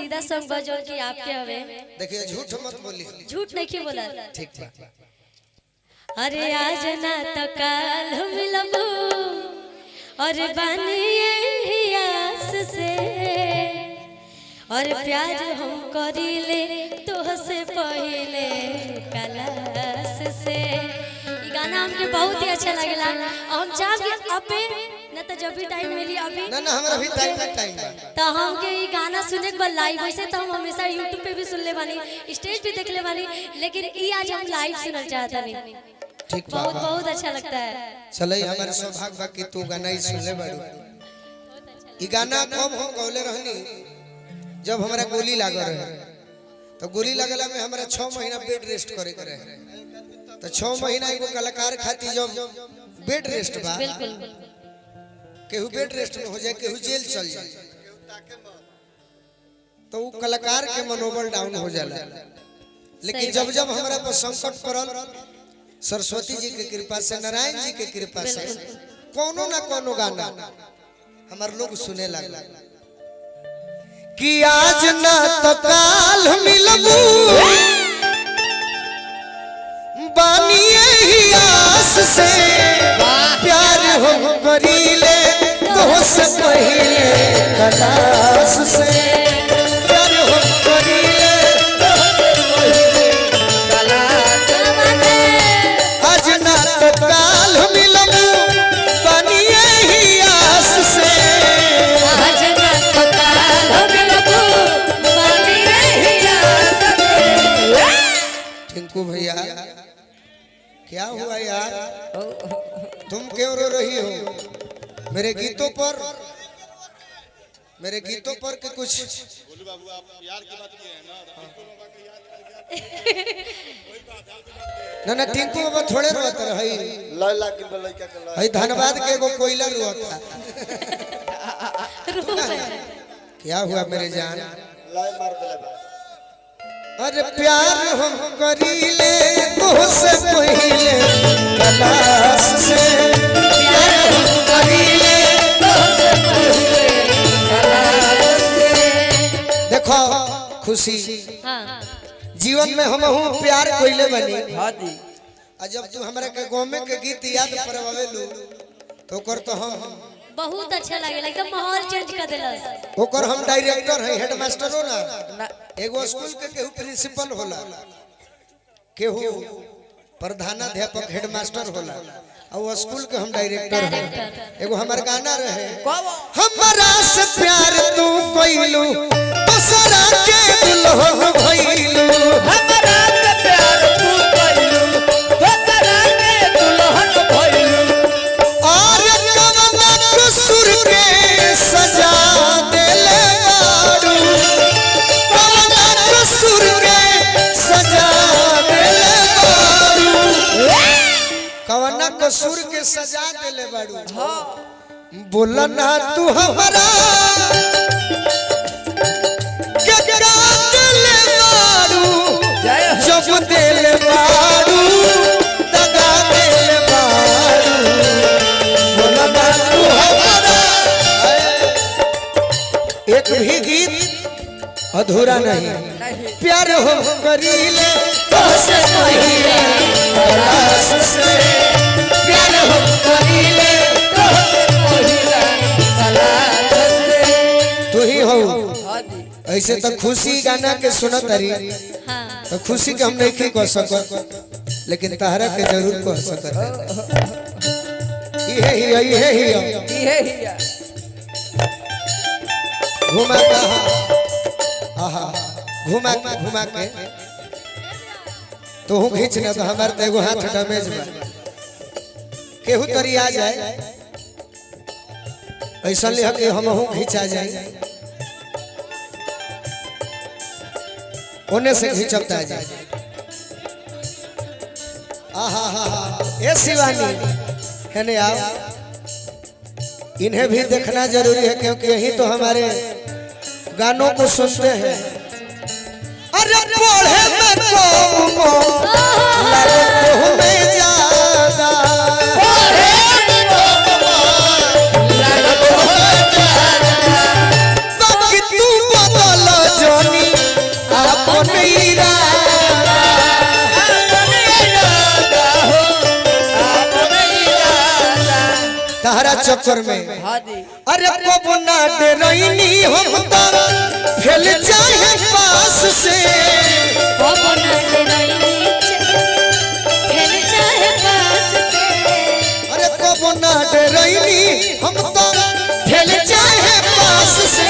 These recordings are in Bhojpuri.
पसंदीदा सॉन्ग बजौन की आपके हवे। देखिए झूठ मत बोलिए। झूठ नहीं की बोला। ठीक बा। अरे आज ना तो काल मिलबू और बनिए ही आस से और प्यार हम करीले तोहसे पहले कलास से। ये गाना हमके बहुत ही अच्छा लगेला। हम चाहब कि अबे न तो जब भी टाइम मिली अभी ना हमरा भी टाइम बा तो हमके ये गाना सुने के बाद लाइव वैसे तो हम हमेशा YouTube पे भी सुन ले बानी, स्टेज पे देख ले बानी, लेकिन ये आज हम लाइव सुनना चाहता नहीं। ठीक बा। बहुत बहुत अच्छा लगता है। चले हमारे सौभाग्य बा कि तू गाना ही सुन ले बाड़ू। ई गाना कब हम गौले रहनी जब हमरा गोली लागल रहे। तो गोली लगला में हमरा 6 महीना बेड रेस्ट करे के रहे। तो 6 महीना एगो कलाकार खातिर जब बेड रेस्ट बा, बिल्कुल केहू बेड रेस्ट में हो जाए, केहू जेल चल जाए, तो वो कलाकार के मनोबल डाउन हो जाला। लेकिन जब जब हमरा पर संकट पड़ल, सरस्वती जी के कृपा से, नारायण जी के कृपा से कोनो ना कोनो गाना हमार लोग सुने लगा कि आज ना तो काल मिलबू बानिए ही आस से प्यार हम करीले तोहसे पहले कलास से प्यार हम करीले आज ना तो काल मिलबू बानिए ही आस से आज ना तो काल मिलबू बानिए ही आस से। टिंकू भैया क्या हुआ यार, तुम क्यों रो रही हो? मेरे गीतों पर के कुछ बोलू बाबू आप यार की बात किए हैं ना टिंकू बाबा थोड़े रोते रही। लैला के लड़का के लैला हई धनबाद के एगो कोयला रोता। क्या हुआ मेरे जान? लाई मार देले बा। अरे प्यार हम करीले तोहसे पहले कलास से प्यार हम करीले तोहसे पहले कलास से। देखो खुशी हां जीवन में हम हूं प्यार कोइले बनी। हां जी। आ जब तू हमरा के गांव में के गीत याद परवावेलू तो कर तो हम बहुत अच्छा लगेला, एकदम माहौल चेंज कर देलस। ओकर हम डायरेक्टर है, हेडमास्टरो ना। एगो स्कूल के केहू प्रिंसिपल होला, केहू प्रधानाध्यापक हेडमास्टर होला, और वो स्कूल के हम डायरेक्टर हैं। एगो हमार गाना रहे हमरा से प्यार तू कोइलू दूसरा के दुल्हन भइलू। हमरा से प्यार तू कइलू दूसरा के दुल्हन भइलू। और कवना कसूर के सजा देले बारू, कवना कसूर के सजा देले बारू, कवना कसूर के सजा देले बारू। बोला ना तू हमरा के देले बारू, जब देले बारू दगा देले बारू। बोला ना तू हमरा। एक भी गीत अधूरा नहीं। प्यार हम करीले तोहसे पहले कलास से प्यार हम करीले तोहसे पहले कलास से। तू ही हो। हां जी। ऐसे तो खुशी गाना के सुनत रही हां तो खुशी के हम नहीं कह सकत, लेकिन तहरा के जरूर कह सकत। ये ही घुमा घुमा के तो हूँ खींच ना तो हमारे तो एगो हाथ डैमेज बा। केहू तरी आ जाए ऐसा ले कि हम हूँ खींचा जाए, ओने से खींचता जाए। ये शिवानी है नहीं आओ, इन्हें भी देखना जरूरी है क्योंकि यही तो हमारे गानों को सुनते हैं। अरे पढ़े में तो लगो में ज्यादा, पढ़े में तो लगो में ज्यादा, बाकी तू बदल जो अपन इरादा तहरा चक्कर में हाँ जी अरे कबो ना डरैनी हम तो फेल चाहे पास से पवन से नहीं खेल चाहे पास से अरे कबो ना डरैनी हम तो फेल चाहे पास से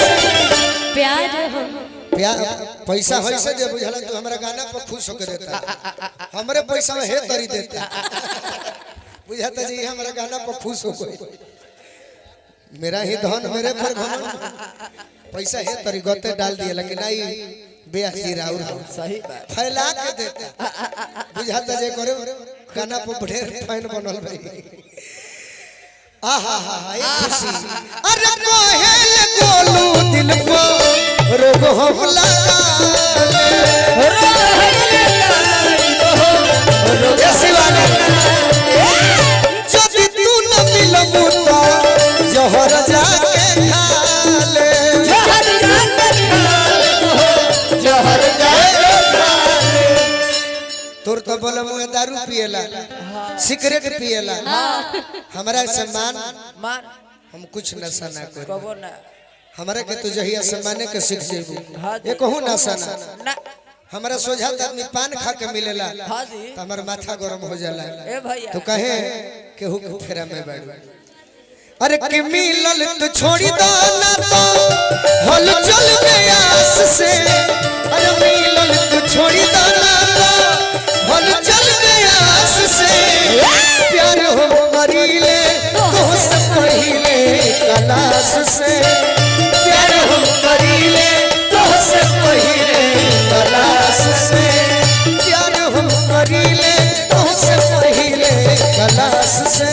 प्यार हम प्यार पैसा होई से दे बुझला तू हमरा गाना पर खुश होकर देता हमरे पैसा में हे तरी देता बुझाता जी हमरा गाना पर खुश हो गई मेरा ही धन मेरे पर घमंड पैसा हे तरी गते डाल दिए लेकिन नहीं बेअसी राउर सही बात फैला के देता बुझाता जे करे गाना पर ढेर फाइन बनल भाई आहा हा हा एक खुशी अरे कोहेल गोलू दिल को रोग हम लगा रोग शिवानी जब तू न मिलबू तो जहर जाके खा ले जहर जाके खा ले तोर तो बोला मुए दारू पिएला सिगरेट पिएला हमरा सम्मान मार हम कुछ नशा ना करी कबो ना हमरा के तो जहिया सम्माने के सीख जेबू हाँ जी। ये कहूं नशा ना ना हमरा सोझा त आदमी पान खा के मिलेला हाँ जी तो हमर माथा गरम हो जाला ए भैया तो कहे केहू के फेरा में बैठू अरे कि मिलल तो छोड़ी दो ना तो हल चल गयास से अरे मिलल तो छोड़ी दो ना तो हल चल गयास से प्यार हो करीले तो से पहिले कलास से प्यार हो करीले तो से पहिले कलास से प्यार हो करीले तो से पहिले कलास से